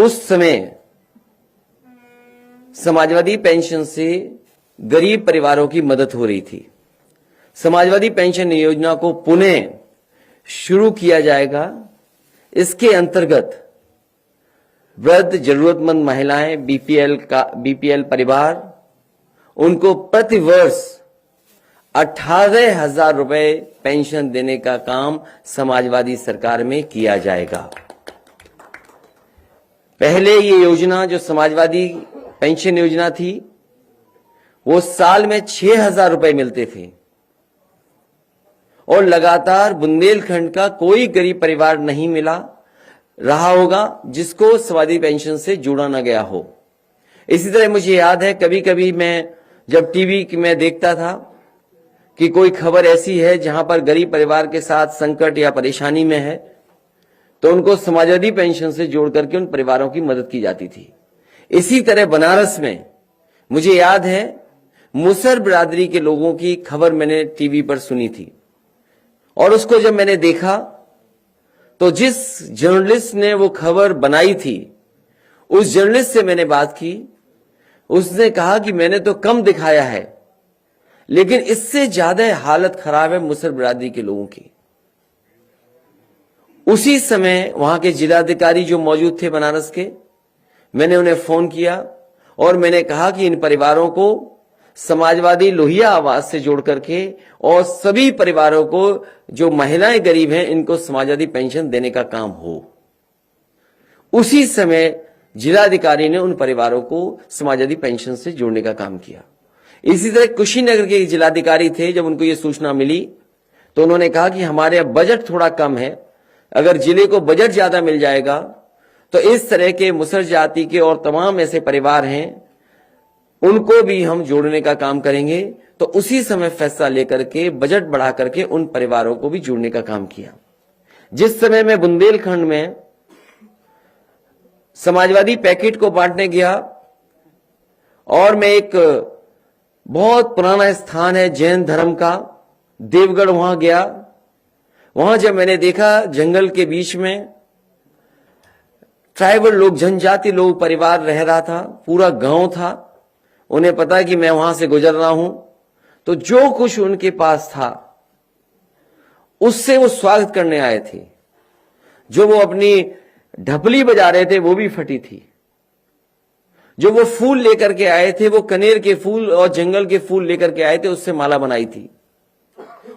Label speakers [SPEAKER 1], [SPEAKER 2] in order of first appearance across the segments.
[SPEAKER 1] उस समय समाजवादी पेंशन से गरीब परिवारों की मदद हो रही थी। समाजवादी पेंशन योजना को पुनः शुरू किया जाएगा। इसके अंतर्गत वृद्ध जरूरतमंद महिलाएं, बीपीएल परिवार, उनको प्रतिवर्ष 18,000 रुपए पेंशन देने का काम समाजवादी सरकार में किया जाएगा। पहले ये योजना जो समाजवादी पेंशन योजना थी, वो साल में 6,000 रुपए मिलते थे और लगातार बुंदेलखंड का कोई गरीब परिवार नहीं मिला रहा होगा जिसको समाजवादी पेंशन से जोड़ा न गया हो। इसी तरह मुझे याद है, कभी कभी मैं जब टीवी में देखता था कि कोई खबर ऐसी है जहां पर गरीब परिवार के साथ संकट या परेशानी में है, तो उनको समाजवादी पेंशन से जोड़ करके उन परिवारों की मदद की जाती थी। इसी तरह बनारस में मुझे याद है, मुसहर बिरादरी के लोगों की खबर मैंने टीवी पर सुनी थी और उसको जब मैंने देखा तो जिस जर्नलिस्ट ने वो खबर बनाई थी, उस जर्नलिस्ट से मैंने बात की। उसने कहा कि मैंने तो कम दिखाया है, लेकिन इससे ज्यादा हालत खराब है मुसहर बिरादरी के लोगों की। उसी समय वहां के जिलाधिकारी जो मौजूद थे बनारस के, मैंने उन्हें फोन किया और मैंने कहा कि इन परिवारों को समाजवादी लोहिया आवास से जोड़ करके और सभी परिवारों को जो महिलाएं गरीब हैं इनको समाजवादी पेंशन देने का काम हो। उसी समय जिलाधिकारी ने उन परिवारों को समाजवादी पेंशन से जोड़ने का काम किया। इसी तरह कुशीनगर के जिलाधिकारी थे, जब उनको ये सूचना मिली तो उन्होंने कहा कि हमारे बजट थोड़ा कम है, अगर जिले को बजट ज्यादा मिल जाएगा तो इस तरह के मुसहर जाति के और तमाम ऐसे परिवार हैं उनको भी हम जोड़ने का काम करेंगे। तो उसी समय फैसला लेकर के बजट बढ़ा करके उन परिवारों को भी जोड़ने का काम किया। जिस समय मैं बुंदेलखंड में समाजवादी पैकेट को बांटने गया और मैं एक बहुत पुराना स्थान है जैन धर्म का, देवगढ़, वहां गया। वहां जब मैंने देखा जंगल के बीच में ट्राइबल लोग, जनजाति लोग परिवार रह रहा था, पूरा गांव था, उन्हें पता है कि मैं वहां से गुजर रहा हूं, तो जो कुछ उनके पास था उससे वो स्वागत करने आए थे। जो वो अपनी ढपली बजा रहे थे वो भी फटी थी। जो वो फूल लेकर के आए थे, वो कनेर के फूल और जंगल के फूल लेकर के आए थे, उससे माला बनाई थी।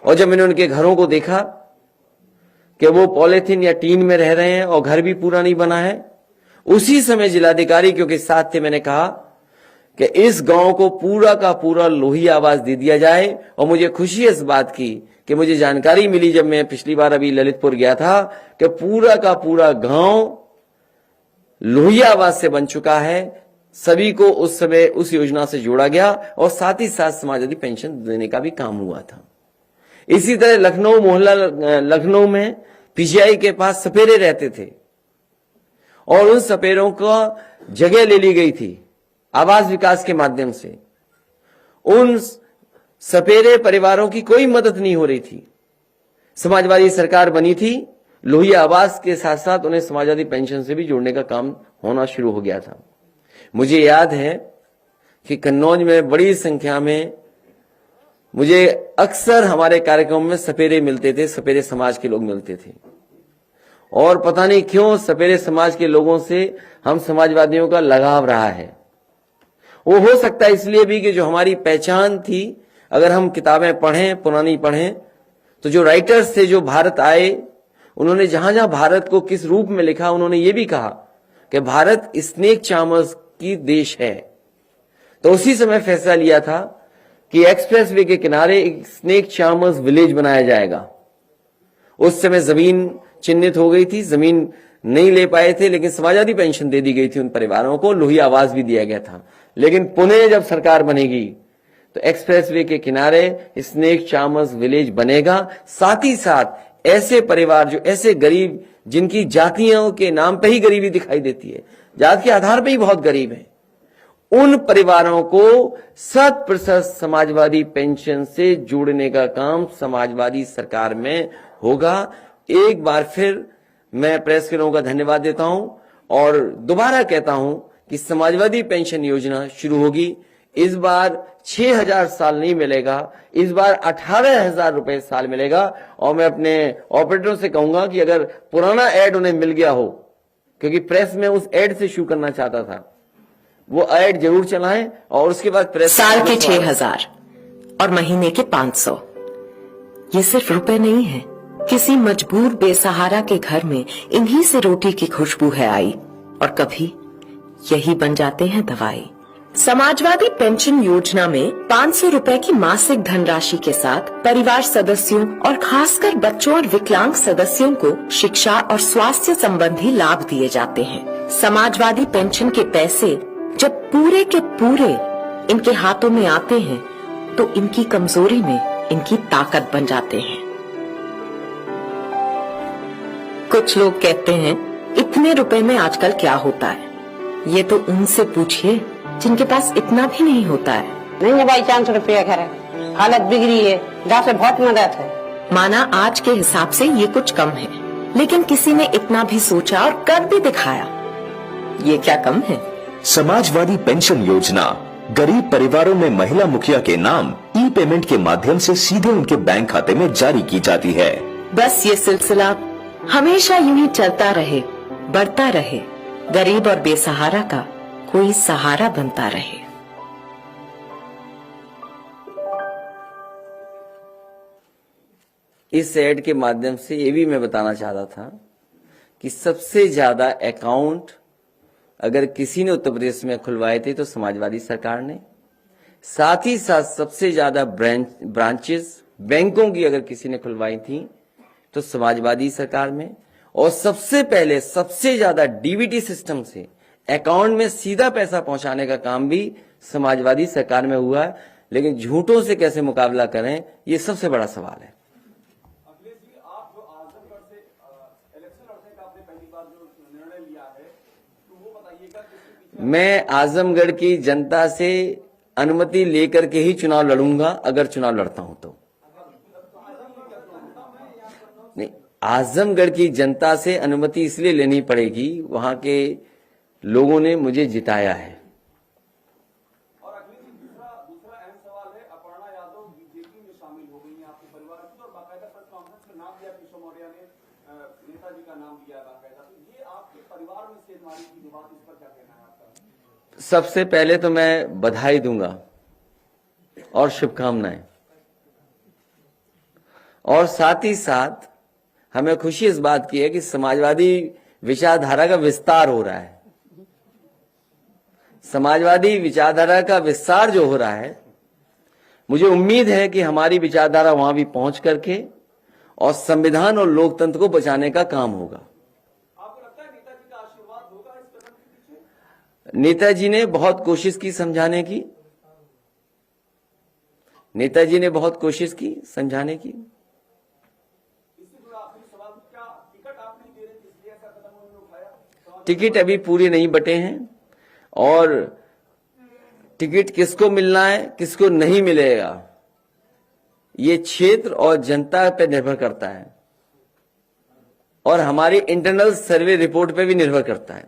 [SPEAKER 1] और जब मैंने उनके घरों को देखा कि वो पॉलिथीन या टीन में रह रहे हैं और घर भी पूरा नहीं बना है, उसी समय जिलाधिकारी क्योंकि साथ थे, मैंने कहा कि इस गांव को पूरा का पूरा लोही आवास दे दिया जाए। और मुझे खुशी है इस बात की कि मुझे जानकारी मिली जब मैं पिछली बार अभी ललितपुर गया था कि पूरा का पूरा गांव लोही आवास से बन चुका है। सभी को उस समय उस योजना से जोड़ा गया और साथ ही साथ समाजवादी पेंशन देने का भी काम हुआ था। इसी तरह लखनऊ मोहल्ला, लखनऊ में पीजीआई के पास सपेरे रहते थे और उन सपेरों को जगह ले ली गई थी आवास विकास के माध्यम से। उन सपेरे परिवारों की कोई मदद नहीं हो रही थी। समाजवादी सरकार बनी थी, लोही आवास के साथ साथ उन्हें समाजवादी पेंशन से भी जोड़ने का काम होना शुरू हो गया था। मुझे याद है कि कन्नौज में बड़ी संख्या में मुझे अक्सर हमारे कार्यक्रम में सपेरे मिलते थे, सपेरे समाज के लोग मिलते थे। और पता नहीं क्यों सपेरे समाज के लोगों से हम समाजवादियों का लगाव रहा है। वो हो सकता है इसलिए भी कि जो हमारी पहचान थी, अगर हम किताबें पढ़ें, पुरानी पढ़ें, तो जो राइटर्स थे जो भारत आए, उन्होंने जहां जहां भारत को किस रूप में लिखा, उन्होंने ये भी कहा कि भारत स्नेक चार्मर्स की देश है। तो उसी समय फैसला लिया था कि एक्सप्रेसवे के किनारे एक स्नेक चार्मर्स विलेज बनाया जाएगा। उस समय जमीन चिन्हित हो गई थी, जमीन नहीं ले पाए थे, लेकिन समाजवादी पेंशन दे दी गई थी उन परिवारों को, लोही आवास भी दिया गया था। लेकिन पुणे जब सरकार बनेगी तो एक्सप्रेसवे के किनारे स्नेक चार्मर्स विलेज बनेगा। साथ ही साथ ऐसे परिवार जो ऐसे गरीब, जिनकी जातियों के नाम पे ही गरीबी दिखाई देती है, जात के आधार पे ही बहुत गरीब है, उन परिवारों को 100% समाजवादी पेंशन से जोड़ने का काम समाजवादी सरकार में होगा। एक बार फिर मैं प्रेस के लोगों का धन्यवाद देता हूं और दोबारा कहता हूं कि समाजवादी पेंशन योजना शुरू होगी। इस बार 6,000 साल नहीं मिलेगा, इस बार 18,000 रुपए साल मिलेगा। और मैं अपने ऑपरेटरों से कहूंगा कि अगर पुराना एड उन्हें मिल गया हो, क्योंकि प्रेस में उस एड से शुरू करना चाहता था, वो एड जरूर चलाएं और उसके बाद प्रेस।
[SPEAKER 2] साल के 6,000 और महीने के 500, ये सिर्फ रुपए नहीं है। किसी मजबूर बेसहारा के घर में इन्हीं से रोटी की खुशबू है आई, और कभी यही बन जाते हैं दवाई। समाजवादी पेंशन योजना में 500 रुपए की मासिक धनराशि के साथ परिवार सदस्यों और खासकर बच्चों और विकलांग सदस्यों को शिक्षा और स्वास्थ्य संबंधी लाभ दिए जाते हैं। समाजवादी पेंशन के पैसे जब पूरे के पूरे इनके हाथों में आते हैं तो इनकी कमजोरी में इनकी ताकत बन जाते हैं। कुछ लोग कहते हैं इतने रुपए में आजकल क्या होता है, ये तो उनसे पूछिए जिनके पास इतना भी नहीं होता है।
[SPEAKER 3] नहीं भाई, 500 रुपया घर है, हालत बिगड़ी है, गाँव से बहुत मदद है।
[SPEAKER 2] माना आज के हिसाब से ये कुछ कम है, लेकिन किसी ने इतना भी सोचा और कर भी दिखाया। ये क्या कम है?
[SPEAKER 4] समाजवादी पेंशन योजना गरीब परिवारों में महिला मुखिया के नाम ई पेमेंट के माध्यम से सीधे उनके बैंक खाते में जारी की जाती है।
[SPEAKER 2] बस ये सिलसिला हमेशा यूं ही चलता रहे, बढ़ता रहे, गरीब और बेसहारा का कोई सहारा बनता रहे।
[SPEAKER 1] इस एड के माध्यम से ये भी मैं बताना चाहता था कि सबसे ज्यादा अकाउंट अगर किसी ने उत्तर प्रदेश में खुलवाए थे तो समाजवादी सरकार ने। साथ ही साथ सबसे ज्यादा ब्रांचेस बैंकों की अगर किसी ने खुलवाई थी तो समाजवादी सरकार में। और सबसे पहले सबसे ज्यादा डीबीटी सिस्टम से अकाउंट में सीधा पैसा पहुंचाने का काम भी समाजवादी सरकार में हुआ है। लेकिन झूठों से कैसे मुकाबला करें, ये सबसे बड़ा सवाल है।
[SPEAKER 5] आप जो आजमगढ़ से इलेक्शन लड़ने का आपने पहली बार जो निर्णय लिया है, तो वो बताइएगा।
[SPEAKER 1] मैं आजमगढ़ की जनता से अनुमति लेकर के ही चुनाव लड़ूंगा, अगर चुनाव लड़ता हूं तो। नहीं, आजमगढ़ की जनता से अनुमति इसलिए लेनी पड़ेगी, वहां के लोगों ने मुझे जिताया है।
[SPEAKER 5] और अगली दूसरा अहम सवाल है, अपर्णा यादव बीजेपी में शामिल हो गई है आपके परिवार की, और बाकायदा प्रेस कॉन्फ्रेंस में नाम दिया, किशोर मौर्य ने नेताजी का नाम दिया बाकायदा। तो ये आपके परिवार में सेधमारी की बात, इस पर क्या कहना है आपका?
[SPEAKER 1] सबसे पहले तो मैं बधाई दूंगा और शुभकामनाएं, और साथ ही साथ हमें खुशी इस बात की है कि समाजवादी विचारधारा का विस्तार हो रहा है। समाजवादी विचारधारा का विस्तार जो हो रहा है, मुझे उम्मीद है कि हमारी विचारधारा वहां भी पहुंच करके और संविधान और लोकतंत्र को बचाने का काम होगा।
[SPEAKER 5] आपको लगता है नेताजी का आशीर्वाद होगा इस कदम के पीछे?
[SPEAKER 1] नेताजी ने बहुत कोशिश की समझाने की, नेताजी ने बहुत कोशिश की समझाने की।
[SPEAKER 5] इससे जुड़ा आखिरी सवाल, क्या टिकट आप नहीं दे रहे थे इसलिए ऐसा कदम उन्होंने उठाया?
[SPEAKER 1] टिकट अभी पूरे नहीं बटे हैं, और टिकट किसको मिलना है किसको नहीं मिलेगा, ये क्षेत्र और जनता पे निर्भर करता है, और हमारी इंटरनल सर्वे रिपोर्ट पे भी निर्भर करता है।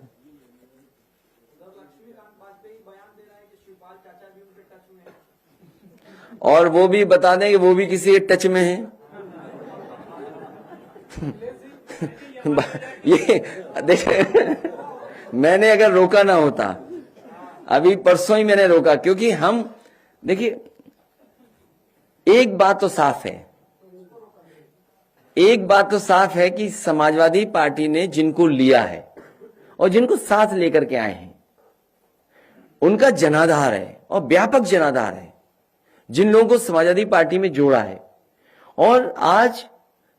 [SPEAKER 1] और वो भी बता दें कि वो भी किसी के टच में है। ये देखिए, मैंने अगर रोका ना होता, अभी परसों ही मैंने रोका, क्योंकि हम देखिए, एक बात तो साफ है, एक बात तो साफ है कि समाजवादी पार्टी ने जिनको लिया है और जिनको साथ लेकर के आए हैं, उनका जनाधार है और व्यापक जनाधार है। जिन लोगों को समाजवादी पार्टी में जोड़ा है, और आज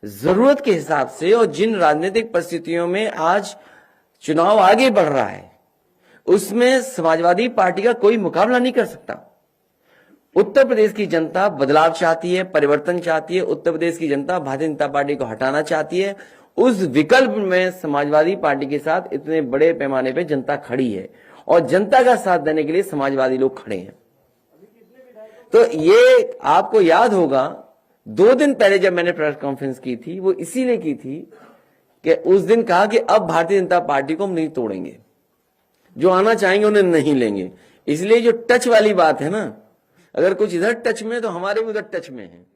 [SPEAKER 1] जरूरत के हिसाब से और जिन राजनीतिक परिस्थितियों में आज चुनाव आगे बढ़ रहा है, उसमें समाजवादी पार्टी का कोई मुकाबला नहीं कर सकता। उत्तर प्रदेश की जनता बदलाव चाहती है, परिवर्तन चाहती है। उत्तर प्रदेश की जनता भारतीय जनता पार्टी को हटाना चाहती है। उस विकल्प में समाजवादी पार्टी के साथ इतने बड़े पैमाने पे जनता खड़ी है, और जनता का साथ देने के लिए समाजवादी लोग खड़े हैं। तो ये आपको याद होगा, 2 दिन पहले जब मैंने प्रेस कॉन्फ्रेंस की थी, वो इसीलिए की थी कि उस दिन कहा कि अब भारतीय जनता पार्टी को हम नहीं तोड़ेंगे, जो आना चाहेंगे उन्हें नहीं लेंगे। इसलिए जो टच वाली बात है ना, अगर कुछ इधर टच में है तो हमारे भी उधर टच में है।